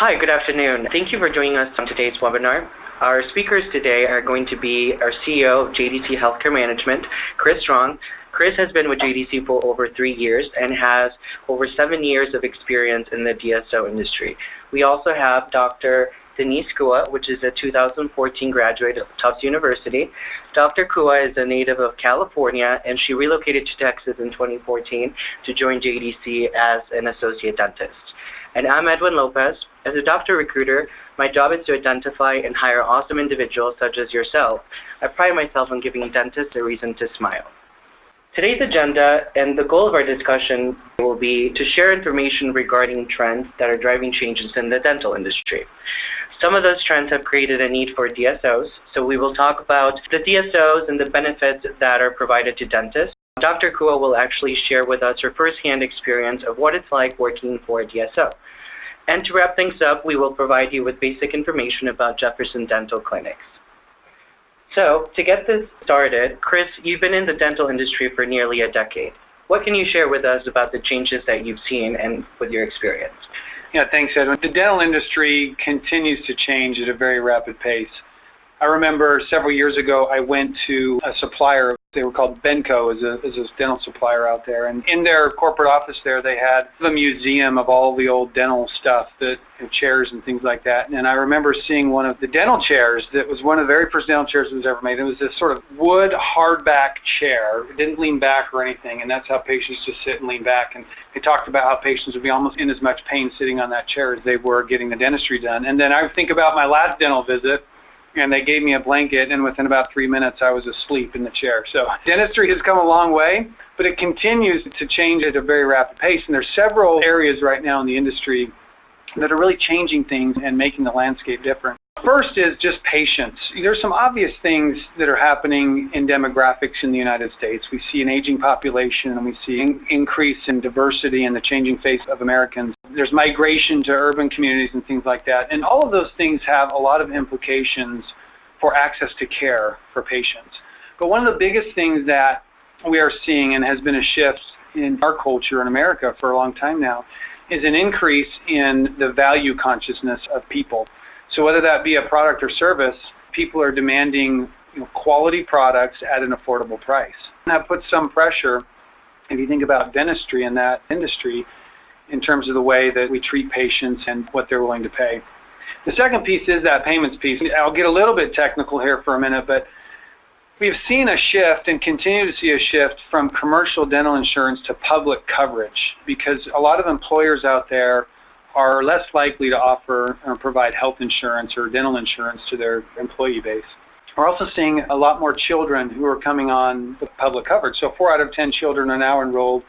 Hi, good afternoon. Thank you for joining us on today's webinar. Our speakers today are going to be our CEO of JDC Healthcare Management, Chris Strong. Chris has been with JDC for over 3 years and has over 7 years of experience in the DSO industry. We also have Dr. Denise, which is a 2014 graduate of Tufts University. Dr. Kua is a native of California, and she relocated to Texas in 2014 to join JDC as an associate dentist. And I'm Edwin Lopez. As a doctor recruiter, my job is to identify and hire awesome individuals such as yourself. I pride myself on giving dentists a reason to smile. Today's agenda and the goal of our discussion will be to share information regarding trends that are driving changes in the dental industry. Some of those trends have created a need for DSOs, so we will talk about the DSOs and the benefits that are provided to dentists. Dr. Kua will actually share with us her firsthand experience of what it's like working for a DSO. And to wrap things up, we will provide you with basic information about Jefferson dental clinics. So, to get this started, Chris, you've been in the dental industry for nearly a decade. What can you share with us about the changes that you've seen and with your experience? Yeah, thanks, Edwin. The dental industry continues to change at a very rapid pace. I remember several years ago I went to a supplier. They were called Benco, as a dental supplier out there. And in their corporate office there, they had a museum of all the old dental stuff, chairs and things like that. And I remember seeing one of the dental chairs that was one of the very first dental chairs that was ever made. It was this sort of wood hardback chair. It didn't lean back or anything, and that's how patients just sit and lean back. And they talked about how patients would be almost in as much pain sitting on that chair as they were getting the dentistry done. And then I think about my last dental visit, and they gave me a blanket, and within about 3 minutes I was asleep in the chair. So dentistry has come a long way, but it continues to change at a very rapid pace, and there's several areas right now in the industry that are really changing things and making the landscape different. First is just patience. There's some obvious things that are happening in demographics in the United States. We see an aging population, and we see an increase in diversity and the changing face of Americans. There's migration to urban communities and things like that. And all of those things have a lot of implications for access to care for patients. But one of the biggest things that we are seeing, and has been a shift in our culture in America for a long time now, is an increase in the value consciousness of people. So whether that be a product or service, people are demanding quality products at an affordable price. And that puts some pressure, if you think about dentistry in that industry, in terms of the way that we treat patients and what they're willing to pay. The second piece is that payments piece. I'll get a little bit technical here for a minute, but we've seen a shift and continue to see a shift from commercial dental insurance to public coverage, because a lot of employers out there are less likely to offer or provide health insurance or dental insurance to their employee base. We're also seeing a lot more children who are coming on the public coverage. So 4 out of 10 children are now enrolled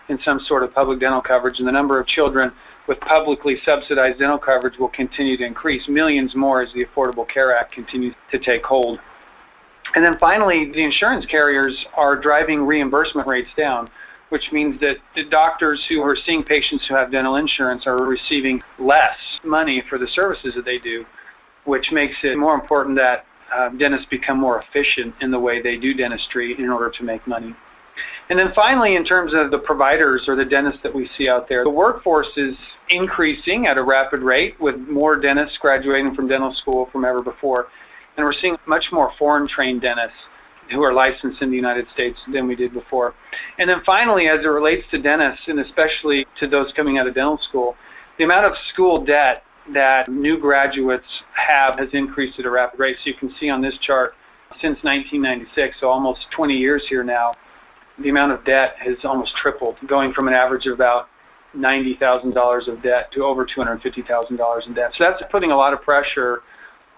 in some sort of public dental coverage, and the number of children with publicly subsidized dental coverage will continue to increase, millions more as the Affordable Care Act continues to take hold. And then finally, the insurance carriers are driving reimbursement rates down, which means that the doctors who are seeing patients who have dental insurance are receiving less money for the services that they do, which makes it more important that dentists become more efficient in the way they do dentistry in order to make money. And then finally, in terms of the providers or the dentists that we see out there, the workforce is increasing at a rapid rate, with more dentists graduating from dental school from ever before. And we're seeing much more foreign-trained dentists who are licensed in the United States than we did before. And then finally, as it relates to dentists, and especially to those coming out of dental school, the amount of school debt that new graduates have has increased at a rapid rate. So you can see on this chart, since 1996, so almost 20 years here now, the amount of debt has almost tripled, going from an average of about $90,000 of debt to over $250,000 in debt. So that's putting a lot of pressure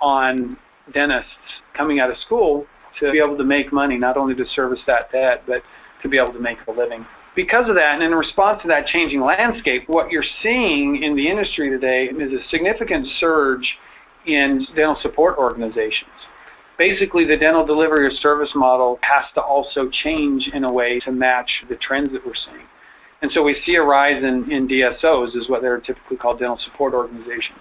on dentists coming out of school to be able to make money, not only to service that debt, but to be able to make a living. Because of that, and in response to that changing landscape, what you're seeing in the industry today is a significant surge in dental support organizations. Basically, the dental delivery or service model has to also change in a way to match the trends that we're seeing. And so we see a rise in DSOs, is what they're typically called, dental support organizations.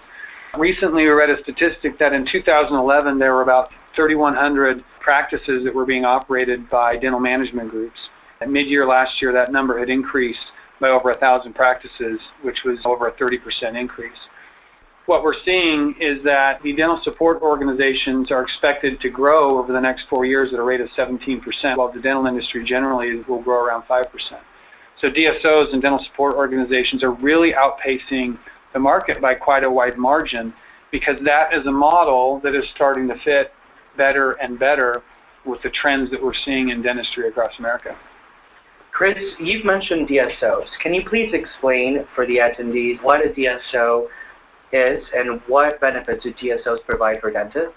Recently, we read a statistic that in 2011, there were about 3,100 practices that were being operated by dental management groups. At mid-year last year, that number had increased by over 1,000 practices, which was over a 30% increase. what we're seeing is that the dental support organizations are expected to grow over the next 4 years at a rate of 17%, while the dental industry generally will grow around 5%. So DSOs and dental support organizations are really outpacing the market by quite a wide margin, because that is a model that is starting to fit better and better with the trends that we're seeing in dentistry across America. Chris, you've mentioned DSOs. Can you please explain for the attendees what a DSO is and what benefits do DSOs provide for dentists?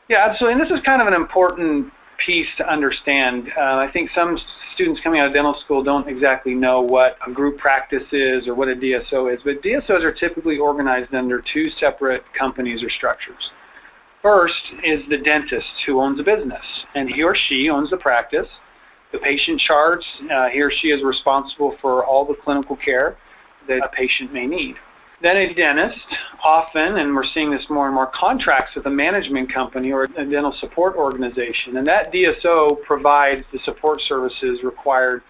Yeah, absolutely. And this is kind of an important piece to understand. I think some students coming out of dental school don't exactly know what a group practice is or what a DSO is, but DSOs are typically organized under two separate companies or structures. First is the dentist, who owns a business, and he or she owns the practice. The patient charts, he or she is responsible for all the clinical care that a patient may need. Then a dentist, often, and we're seeing this more and more, contracts with a management company or a dental support organization, and that DSO provides the support services required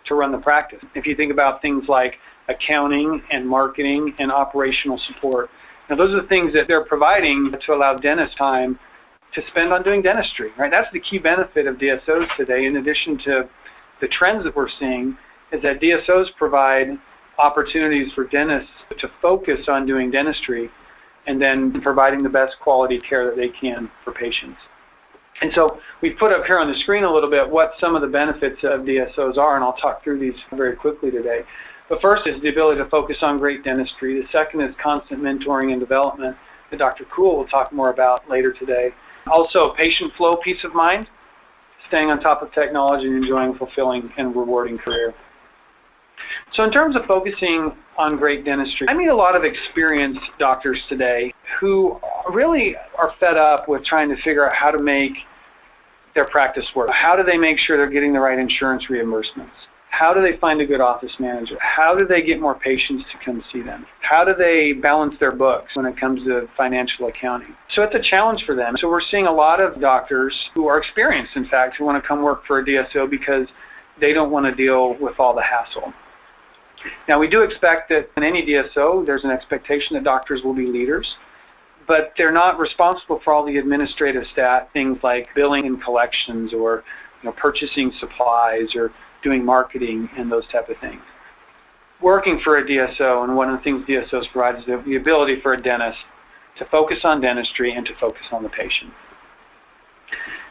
to run the practice. If you think about things like accounting and marketing and operational support, now those are the things that they're providing to allow dentists time to spend on doing dentistry, right? That's the key benefit of DSOs today, in addition to the trends that we're seeing, is that DSOs provide opportunities for dentists to focus on doing dentistry and then providing the best quality care that they can for patients. And so we put up here on the screen a little bit what some of the benefits of DSOs are, and I'll talk through these very quickly today. The first is the ability to focus on great dentistry. The second is constant mentoring and development that Dr. Kuhl will talk more about later today. Also, patient flow, peace of mind, staying on top of technology and enjoying a fulfilling and rewarding career. So in terms of focusing on great dentistry, I meet a lot of experienced doctors today who really are fed up with trying to figure out how to make their practice work. How do they make sure they're getting the right insurance reimbursements? How do they find a good office manager? How do they get more patients to come see them? How do they balance their books when it comes to financial accounting? So it's a challenge for them. So we're seeing a lot of doctors who are experienced, in fact, who want to come work for a DSO because they don't want to deal with all the hassle. Now, we do expect that in any DSO, there's an expectation that doctors will be leaders, but they're not responsible for all the administrative staff, things like billing and collections, or purchasing supplies, or doing marketing and those type of things. Working for a DSO, and one of the things DSOs provide, is the ability for a dentist to focus on dentistry and to focus on the patient.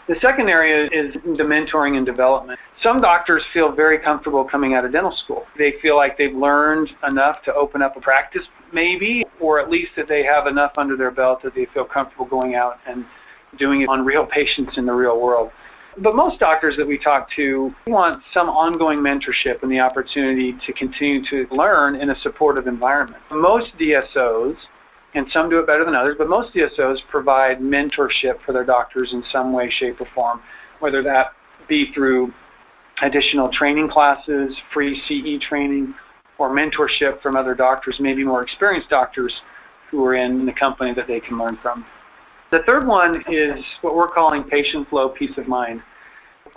The second area is the mentoring and development. Some doctors feel very comfortable coming out of dental school. They feel like they've learned enough to open up a practice, maybe, or at least that they have enough under their belt that they feel comfortable going out and doing it on real patients in the real world. But most doctors that we talk to want some ongoing mentorship and the opportunity to continue to learn in a supportive environment. Most DSOs, and some do it better than others, but most DSOs provide mentorship for their doctors in some way, shape, or form, whether that be through additional training classes, free CE training, or mentorship from other doctors, maybe more experienced doctors who are in the company that they can learn from. The third one is what we're calling patient flow, peace of mind.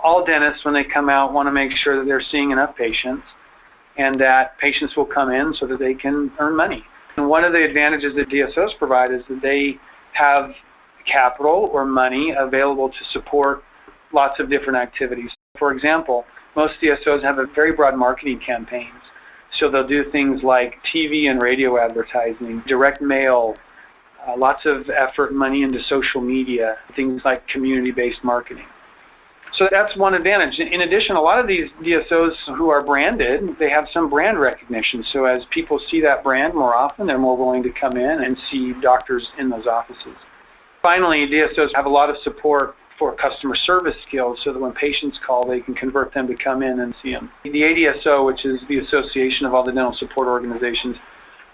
All dentists, when they come out, want to make sure that they're seeing enough patients and that patients will come in so that they can earn money. And one of the advantages that DSOs provide is that they have capital or money available to support lots of different activities. For example, most DSOs have a very broad marketing campaigns. So they'll do things like TV and radio advertising, direct mail, lots of effort and money into social media, things like community-based marketing. So that's one advantage. In addition, a lot of these DSOs who are branded, they have some brand recognition. So as people see that brand more often, they're more willing to come in and see doctors in those offices. Finally, DSOs have a lot of support for customer service skills so that when patients call, they can convert them to come in and see them. The ADSO, which is the Association of all the dental support organizations,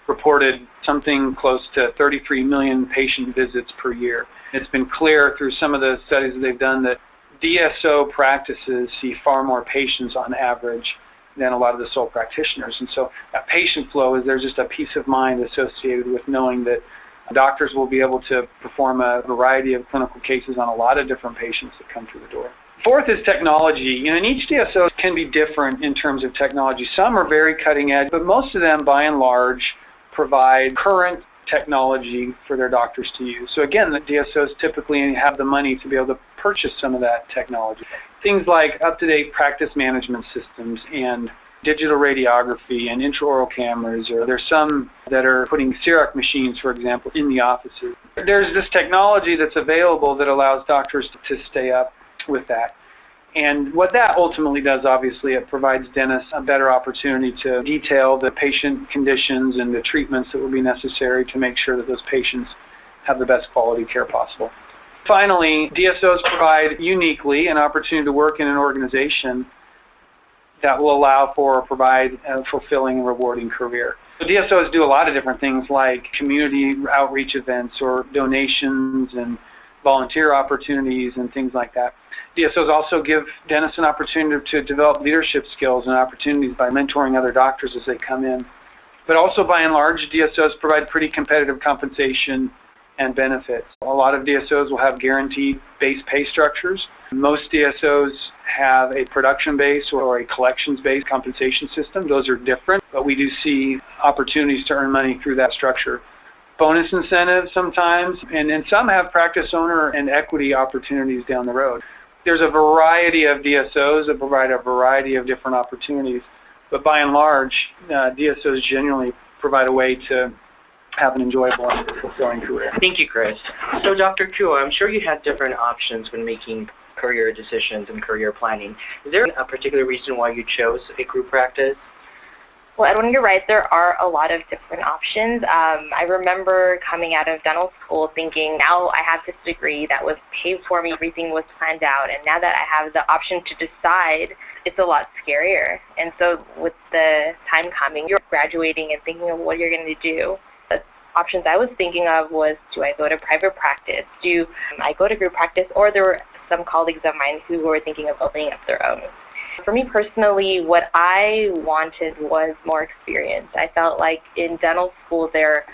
reported something close to 33 million patient visits per year. It's been clear through some of the studies that they've done that DSO practices see far more patients on average than a lot of the sole practitioners. And so that patient flow is there's just a peace of mind associated with knowing that doctors will be able to perform a variety of clinical cases on a lot of different patients that come through the door. Fourth is technology. And each DSO can be different in terms of technology. Some are very cutting edge, but most of them, by and large, provide current technology for their doctors to use. So again, the DSOs typically have the money to be able to purchase some of that technology. Things like up-to-date practice management systems and digital radiography and intraoral cameras, or there's some that are putting CEREC machines, for example, in the offices. There's this technology that's available that allows doctors to stay up with that. And what that ultimately does, obviously, it provides dentists a better opportunity to detail the patient conditions and the treatments that will be necessary to make sure that those patients have the best quality care possible. Finally, DSOs provide uniquely an opportunity to work in an organization that will allow for or provide a fulfilling and rewarding career. So DSOs do a lot of different things like community outreach events or donations and volunteer opportunities and things like that. DSOs also give dentists an opportunity to develop leadership skills and opportunities by mentoring other doctors as they come in. But also, by and large, DSOs provide pretty competitive compensation and benefits. A lot of DSOs will have guaranteed base pay structures. Most DSOs have a production-based or a collections-based compensation system. Those are different, but we do see opportunities to earn money through that structure. Bonus incentives sometimes, and some have practice owner and equity opportunities down the road. There's a variety of DSOs that provide a variety of different opportunities, but by and large, DSOs genuinely provide a way to have an enjoyable and fulfilling career. Thank you, Chris. So, Dr. C.E.O., I'm sure you had different options when making career decisions and career planning. Is there a particular reason why you chose a group practice? Well, Edwin, you're right. There are a lot of different options. I remember coming out of dental school thinking, now I have this degree that was paid for me, everything was planned out, and now that I have the option to decide, it's a lot scarier. And so with the time coming, you're graduating and thinking of what you're going to do. The options I was thinking of was, do I go to private practice? Do I go to group practice? Or there were some colleagues of mine who were thinking of opening up their own. For me personally, what I wanted was more experience. I felt like in dental school there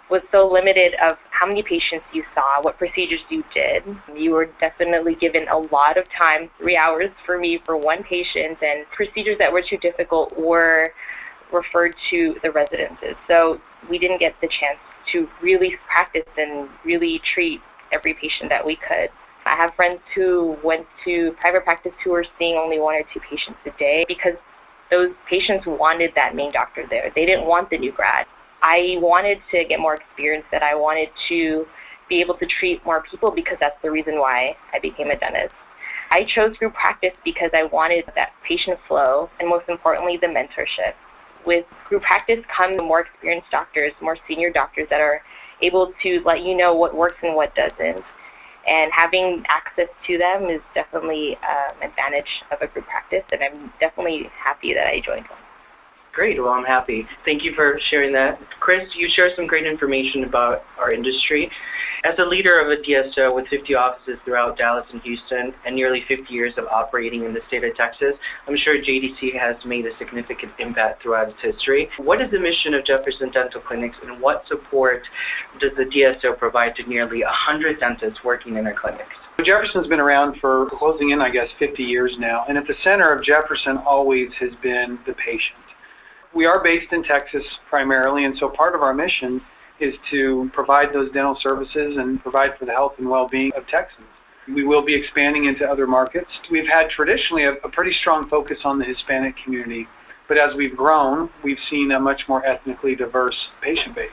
was so limited of how many patients you saw, what procedures you did. You were definitely given a lot of time, 3 hours for me for one patient, and procedures that were too difficult were referred to the residences. So we didn't get the chance to really practice and really treat every patient that we could. I have friends who went to private practice who were seeing only 1 or 2 patients a day because those patients wanted that main doctor there. They didn't want the new grad. I wanted to get more experience, that I wanted to be able to treat more people because that's the reason why I became a dentist. I chose group practice because I wanted that patient flow and most importantly the mentorship. With group practice come the more experienced doctors, more senior doctors that are able to let you know what works and what doesn't. And having access to them is definitely an advantage of a group practice, and I'm definitely happy that I joined one. Great. Well, I'm happy. Thank you for sharing that. Chris, you shared some great information about our industry. As a leader of a DSO with 50 offices throughout Dallas and Houston and nearly 50 years of operating in the state of Texas, I'm sure JDC has made a significant impact throughout its history. What is the mission of Jefferson Dental Clinics, and what support does the DSO provide to nearly 100 dentists working in our clinics? Jefferson's been around for closing in, 50 years now, and at the center of Jefferson always has been the patient. We are based in Texas primarily, and so part of our mission is to provide those dental services and provide for the health and well-being of Texans. We will be expanding into other markets. We've had traditionally a pretty strong focus on the Hispanic community, but as we've grown, we've seen a much more ethnically diverse patient base.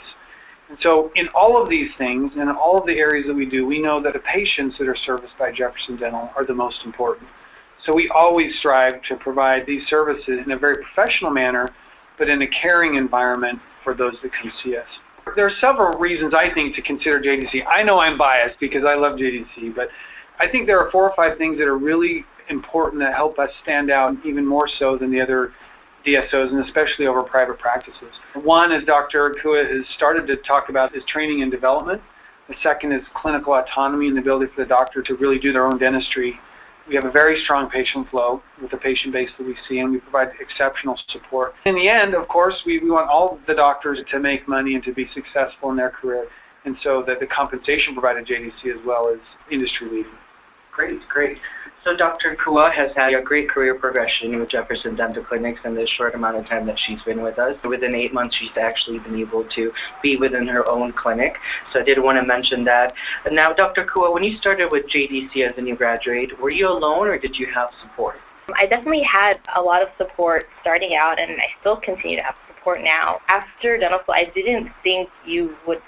And so in all of these things and in all of the areas that we do, we know that the patients that are serviced by Jefferson Dental are the most important. So we always strive to provide these services in a very professional manner, but in a caring environment for those that come see us. There are several reasons, I think, to consider JDC. I know I'm biased because I love JDC, but I think there are 4 or 5 things that are really important that help us stand out even more so than the other DSOs, and especially over private practices. One, as Dr. Kua has started to talk about, is training and development. The second is clinical autonomy and the ability for the doctor to really do their own dentistry. We have a very strong patient flow with the patient base that we see, and we provide exceptional support. In the end, of course, we want all the doctors to make money and to be successful in their career, and so that the compensation provided JDC as well is industry leading. Great, great. So Dr. Kua has had a great career progression with Jefferson Dental Clinics in the short amount of time that she's been with us. Within 8 months, she's actually been able to be within her own clinic. So I did want to mention that. And now, Dr. Kua, when you started with JDC as a new graduate, were you alone or did you have support? I definitely had a lot of support starting out, and I still continue to have support now. After dental school, I didn't think you would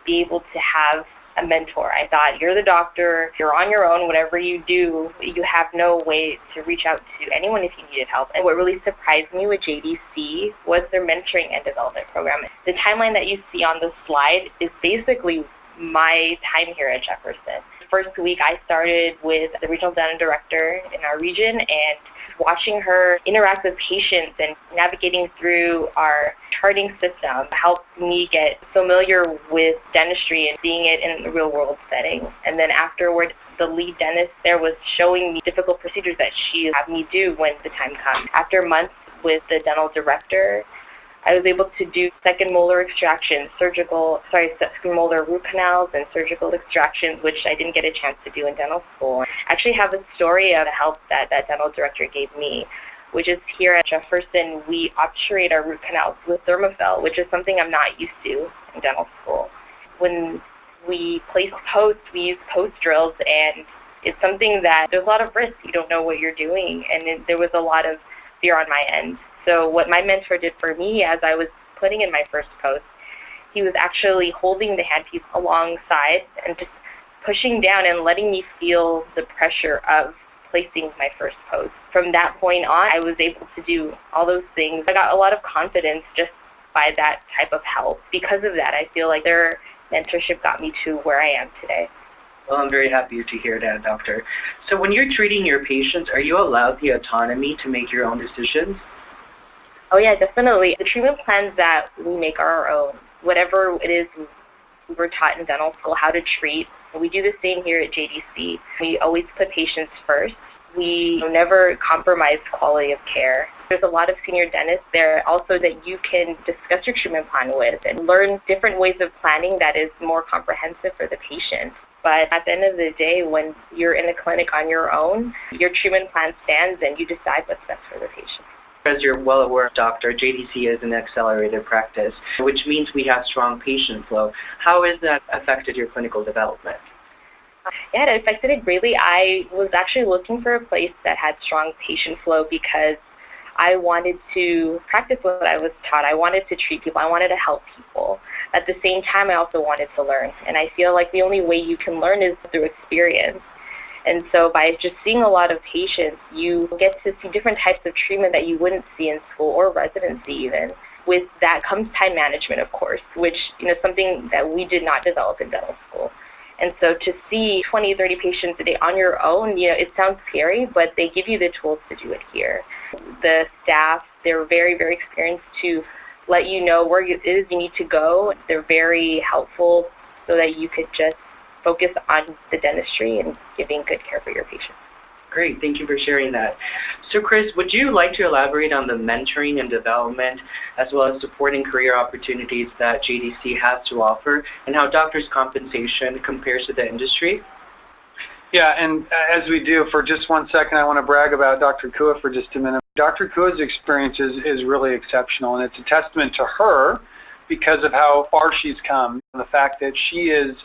be able to have a mentor. I thought, you're the doctor, you're on your own, whatever you do, you have no way to reach out to anyone if you needed help. And what really surprised me with JDC was their mentoring and development program. The timeline that you see on the slide is basically my time here at Jefferson. First week I started with the regional dental director in our region, and watching her interact with patients and navigating through our charting system helped me get familiar with dentistry and seeing it in a real world setting. And then afterward, the lead dentist there was showing me difficult procedures that she had me do when the time comes. After months with the dental director, I was able to do second molar extraction, second molar root canals and surgical extractions, which I didn't get a chance to do in dental school. I actually have a story of the help that dental director gave me, which is here at Jefferson, we obturate our root canals with thermophil, which is something I'm not used to in dental school. When we place posts, we use post drills, and it's something that there's a lot of risk. You don't know what you're doing, and there was a lot of fear on my end. So what my mentor did for me as I was putting in my first post, he was actually holding the handpiece alongside and just pushing down and letting me feel the pressure of placing my first post. From that point on, I was able to do all those things. I got a lot of confidence just by that type of help. Because of that, I feel like their mentorship got me to where I am today. Well, I'm very happy to hear that, doctor. So when you're treating your patients, are you allowed the autonomy to make your own decisions? Oh yeah, definitely. The treatment plans that we make are our own. Whatever it is we were taught in dental school, how to treat, we do the same here at JDC. We always put patients first. We never compromise quality of care. There's a lot of senior dentists there also that you can discuss your treatment plan with and learn different ways of planning that is more comprehensive for the patient. But at the end of the day, when you're in a clinic on your own, your treatment plan stands and you decide what's best for the patient. As you're well aware, doctor, JDC is an accelerated practice, which means we have strong patient flow. How has that affected your clinical development? Yeah, it affected it greatly. I was actually looking for a place that had strong patient flow because I wanted to practice what I was taught. I wanted to treat people. I wanted to help people. At the same time, I also wanted to learn. And I feel like the only way you can learn is through experience. And so by just seeing a lot of patients, you get to see different types of treatment that you wouldn't see in school or residency even. With that comes time management, of course, which is something that we did not develop in dental school. And so to see 20, 30 patients a day on your own, it sounds scary, but they give you the tools to do it here. The staff, they're very, very experienced to let you know where it is you need to go. They're very helpful so that you could just focus on the dentistry and giving good care for your patients. Great, thank you for sharing that. So Chris, would you like to elaborate on the mentoring and development as well as supporting career opportunities that JDC has to offer and how doctors' compensation compares to the industry? Yeah, and as we do, for just 1 second, I want to brag about Dr. Kua for just a minute. Dr. Kua's experience is really exceptional, and it's a testament to her because of how far she's come, the fact that she is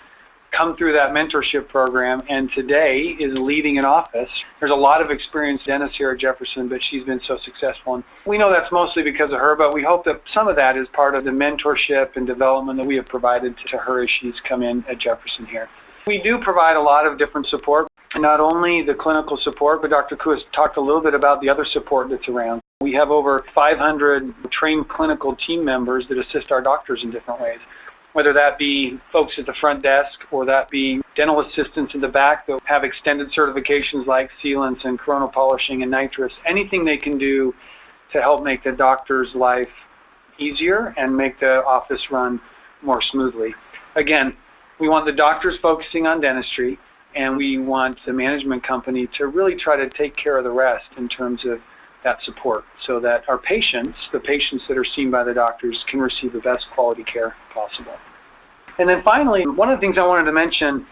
come through that mentorship program and today is leading an office. There's a lot of experienced dentists here at Jefferson, but she's been so successful. And we know that's mostly because of her, but we hope that some of that is part of the mentorship and development that we have provided to her as she's come in at Jefferson here. We do provide a lot of different support, not only the clinical support, but Dr. Kua has talked a little bit about the other support that's around. We have over 500 trained clinical team members that assist our doctors in different ways, whether that be folks at the front desk or that be dental assistants in the back that have extended certifications like sealants and coronal polishing and nitrous, anything they can do to help make the doctor's life easier and make the office run more smoothly. Again, we want the doctors focusing on dentistry, and we want the management company to really try to take care of the rest in terms of that support so that our patients, the patients that are seen by the doctors, can receive the best quality care possible. And then finally, one of the things I wanted to mention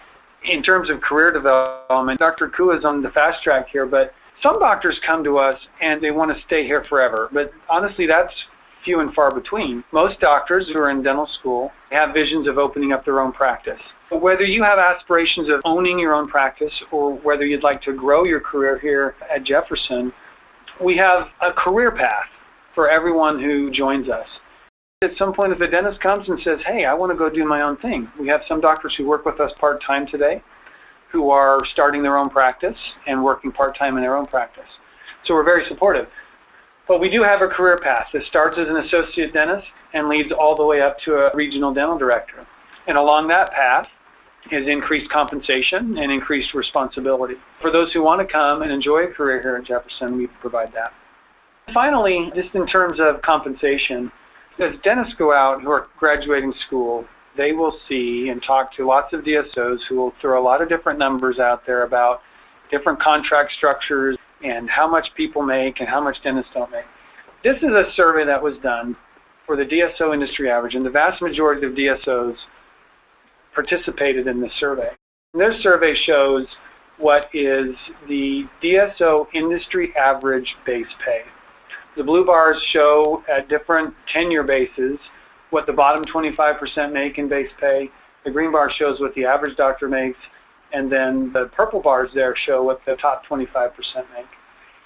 in terms of career development, Dr. Kua is on the fast track here, but some doctors come to us and they want to stay here forever. But honestly, that's few and far between. Most doctors who are in dental school have visions of opening up their own practice. But whether you have aspirations of owning your own practice or whether you'd like to grow your career here at Jefferson, we have a career path for everyone who joins us. At some point, if a dentist comes and says, hey, I want to go do my own thing, we have some doctors who work with us part-time today who are starting their own practice and working part-time in their own practice. So we're very supportive. But we do have a career path that starts as an associate dentist and leads all the way up to a regional dental director. And along that path is increased compensation and increased responsibility. For those who want to come and enjoy a career here at Jefferson, we provide that. Finally, just in terms of compensation, as dentists go out who are graduating school, they will see and talk to lots of DSOs who will throw a lot of different numbers out there about different contract structures and how much people make and how much dentists don't make. This is a survey that was done for the DSO industry average, and the vast majority of DSOs participated in this survey. And their survey shows what is the DSO industry average base pay. The blue bars show at different tenure bases what the bottom 25% make in base pay. The green bar shows what the average doctor makes, and then the purple bars there show what the top 25% make.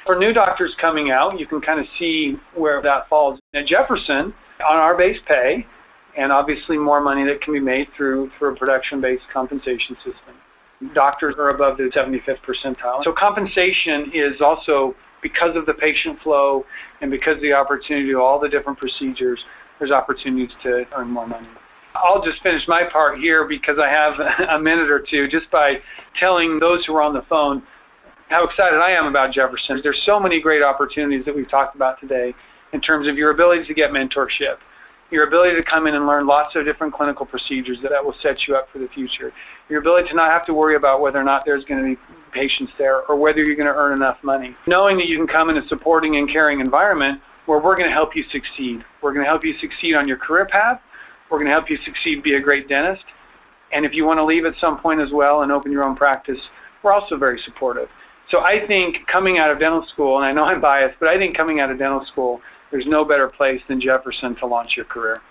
For new doctors coming out, you can kind of see where that falls. At Jefferson, on our base pay, and obviously more money that can be made through a production-based compensation system, doctors are above the 75th percentile. So compensation is also, because of the patient flow and because of the opportunity to do all the different procedures, there's opportunities to earn more money. I'll just finish my part here because I have a minute or two just by telling those who are on the phone how excited I am about Jefferson. There's so many great opportunities that we've talked about today in terms of your ability to get mentorship, your ability to come in and learn lots of different clinical procedures that will set you up for the future, your ability to not have to worry about whether or not there's going to be patients there or whether you're going to earn enough money. Knowing that you can come in a supporting and caring environment where we're going to help you succeed. We're going to help you succeed on your career path. We're going to help you succeed, be a great dentist. And if you want to leave at some point as well and open your own practice, we're also very supportive. So I think coming out of dental school, and I know I'm biased, but I think coming out of dental school, there's no better place than Jefferson to launch your career.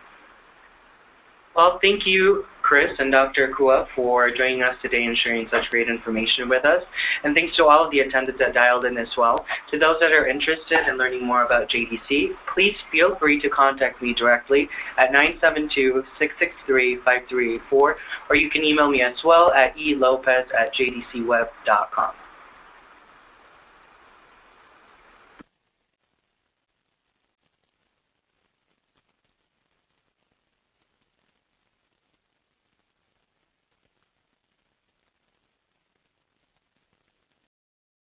Well, thank you, Chris and Dr. Kua, for joining us today and sharing such great information with us. And thanks to all of the attendants that dialed in as well. To those that are interested in learning more about JDC, please feel free to contact me directly at 972-663-5384, or you can email me as well at elopez@jdcweb.com.